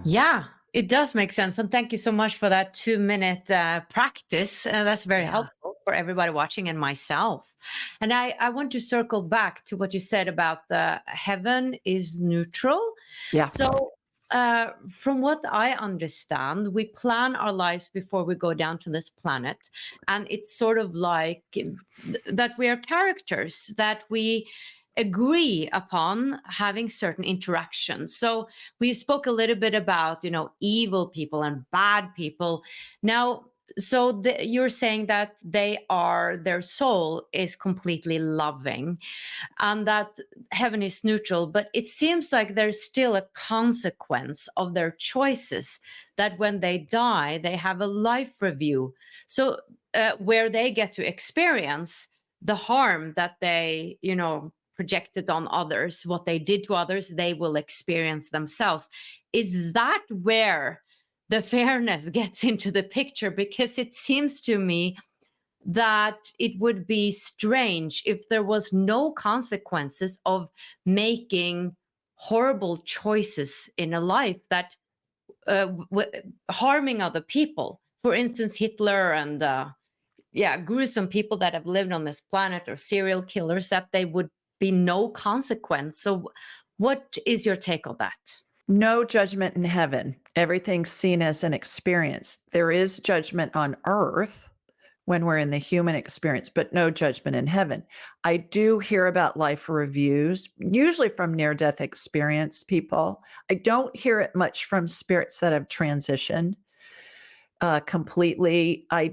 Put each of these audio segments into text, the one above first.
Yeah, it does make sense. And thank you so much for that 2 minute practice. That's very Yeah. helpful for everybody watching and myself. And I want to circle back to what you said about the heaven is neutral. Yeah. So, from what I understand, we plan our lives before we go down to this planet. And it's sort of like that we are characters that we agree upon having certain interactions. So we spoke a little bit about, evil people and bad people. Now, so you're saying that their soul is completely loving and that heaven is neutral, but it seems like there's still a consequence of their choices, that when they die, they have a life review. So where they get to experience the harm that they, projected on others, what they did to others, they will experience themselves. Is that where the fairness gets into the picture? Because it seems to me that it would be strange if there was no consequences of making horrible choices in a life that harming other people. For instance, Hitler and gruesome people that have lived on this planet, or serial killers, that they would be no consequence. So what is your take on that? No judgment in heaven. Everything's seen as an experience. There is judgment on earth when we're in the human experience, but no judgment in heaven. I do hear about life reviews, usually from near-death experience people. I don't hear it much from spirits that have transitioned completely. I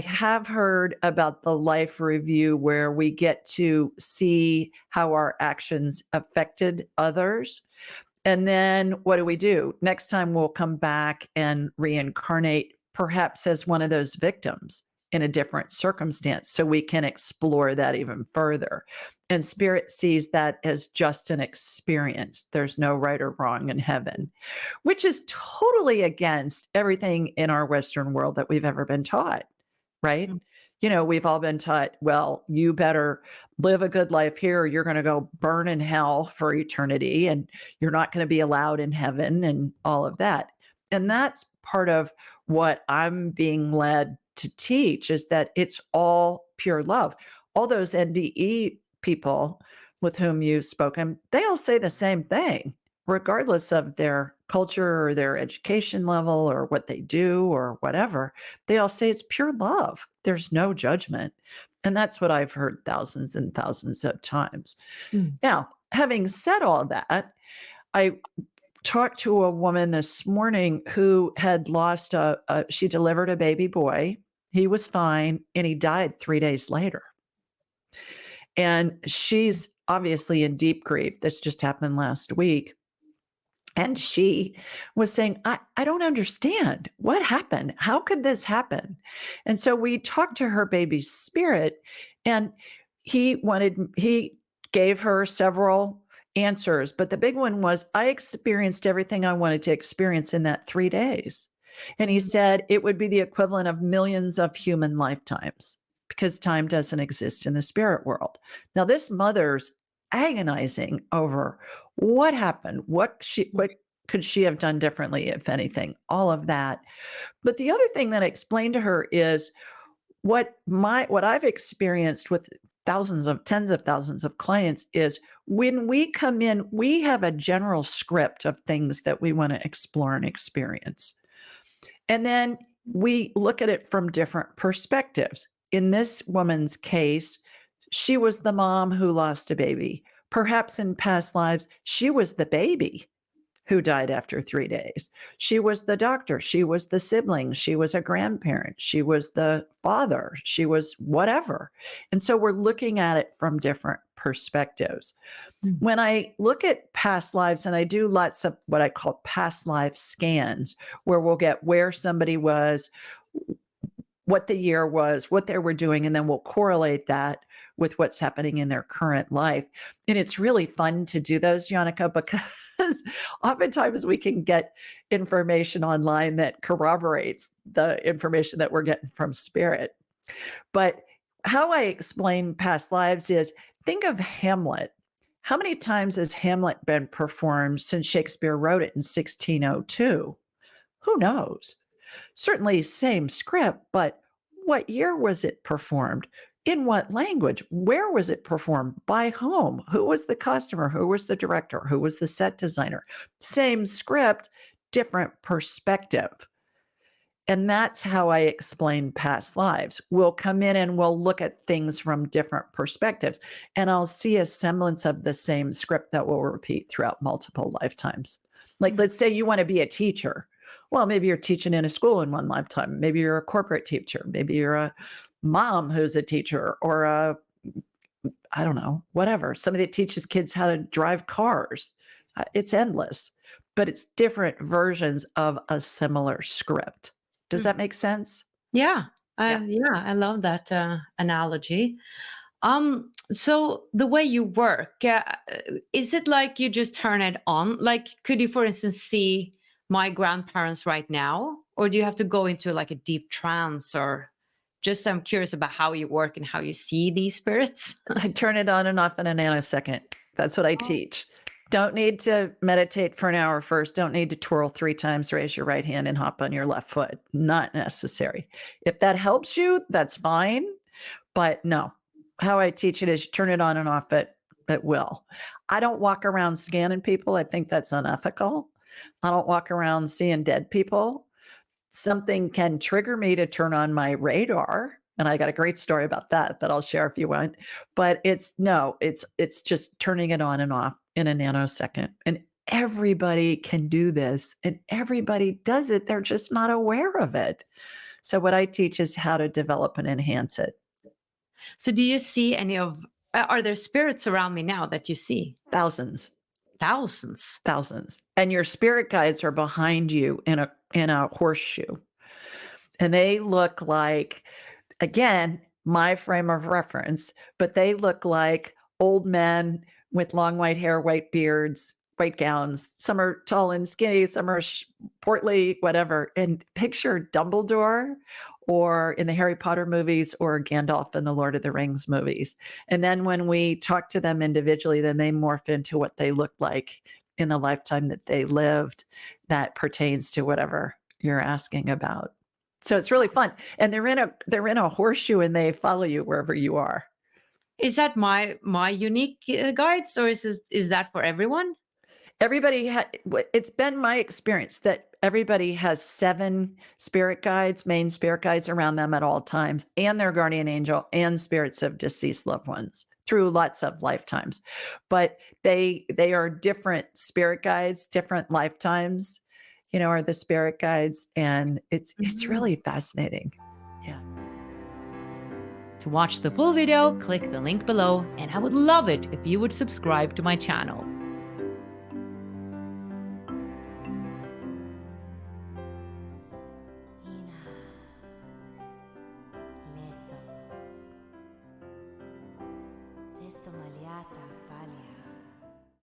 have heard about the life review where we get to see how our actions affected others. And then what do we do? Next time we'll come back and reincarnate, perhaps as one of those victims in a different circumstance, so we can explore that even further. And spirit sees that as just an experience. There's no right or wrong in heaven, which is totally against everything in our Western world that we've ever been taught, right? Mm. We've all been taught, well, you better live a good life here, or you're going to go burn in hell for eternity, and you're not going to be allowed in heaven, and all of that. And that's part of what I'm being led to teach, is that it's all pure love. All those NDE people with whom you've spoken, they all say the same thing, regardless of their culture or their education level or what they do or whatever. They all say it's pure love. There's no judgment. And that's what I've heard thousands and thousands of times. Mm. Now, having said all that, I talked to a woman this morning who had lost she delivered a baby boy. He was fine, and he died 3 days later. And she's obviously in deep grief. This just happened last week. And she was saying, I don't understand. What happened? How could this happen? And so we talked to her baby's spirit, and he gave her several answers. But the big one was, I experienced everything I wanted to experience in that 3 days. And he said it would be the equivalent of millions of human lifetimes, because time doesn't exist in the spirit world. Now, this mother's agonizing over what happened, what could she have done differently, if anything, all of that. But the other thing that I explained to her is what I've experienced with tens of thousands of clients is, when we come in, we have a general script of things that we want to explore and experience. And then we look at it from different perspectives. In this woman's case, she was the mom who lost a baby. Perhaps in past lives, she was the baby who died after 3 days. She was the doctor. She was the sibling. She was a grandparent. She was the father. She was whatever. And so we're looking at it from different perspectives. Mm. When I look at past lives, and I do lots of what I call past life scans, where we'll get where somebody was, what the year was, what they were doing, and then we'll correlate that with what's happening in their current life. And it's really fun to do those, Yannicka, because oftentimes we can get information online that corroborates the information that we're getting from spirit. But how I explain past lives is, think of Hamlet. How many times has Hamlet been performed since Shakespeare wrote it in 1602? Who knows? Certainly same script, but what year was it performed? In what language? Where was it performed? By whom? Who was the customer? Who was the director? Who was the set designer? Same script, different perspective. And that's how I explain past lives. We'll come in and we'll look at things from different perspectives, and I'll see a semblance of the same script that will repeat throughout multiple lifetimes. Like, let's say you want to be a teacher. Well, maybe you're teaching in a school in one lifetime. Maybe you're a corporate teacher. Maybe you're a mom who's a teacher, or I don't know, whatever. Somebody that teaches kids how to drive cars. It's endless, but it's different versions of a similar script. Does that make sense? Yeah. Yeah. I love that analogy. So the way you work, is it like you just turn it on? Like, could you, for instance, see my grandparents right now? Or do you have to go into like a deep trance? Or just, I'm curious about how you work and how you see these spirits. I turn it on and off in a nanosecond. That's what I teach. Don't need to meditate for an hour first. Don't need to twirl 3 times, raise your right hand and hop on your left foot. Not necessary. If that helps you, that's fine. But no, how I teach it is you turn it on and off at will. I don't walk around scanning people. I think that's unethical. I don't walk around seeing dead people. Something can trigger me to turn on my radar. And I got a great story about that I'll share if you want. But it's just turning it on and off in a nanosecond. And everybody can do this, and everybody does it. They're just not aware of it. So what I teach is how to develop and enhance it. So do you see any of, are there spirits around me now that you see? Thousands. Thousands. And your spirit guides are behind you in a horseshoe. And they look like, again, my frame of reference, but they look like old men with long white hair, white beards, white gowns. Some are tall and skinny, some are portly, whatever. And picture Dumbledore, or in the Harry Potter movies, or Gandalf in the Lord of the Rings movies. And then when we talk to them individually, then they morph into what they look like in the lifetime that they lived that pertains to whatever you're asking about. So it's really fun. And they're in a horseshoe, and they follow you wherever you are. Is that my unique guides, or is that for everyone? Everybody it's been my experience that everybody has 7 spirit guides, main spirit guides around them at all times, and their guardian angel and spirits of deceased loved ones through lots of lifetimes. But they are different spirit guides, different lifetimes, are the spirit guides. And it's really fascinating. Yeah. To watch the full video, click the link below, and I would love it if you would subscribe to my channel. Resto maliata falia.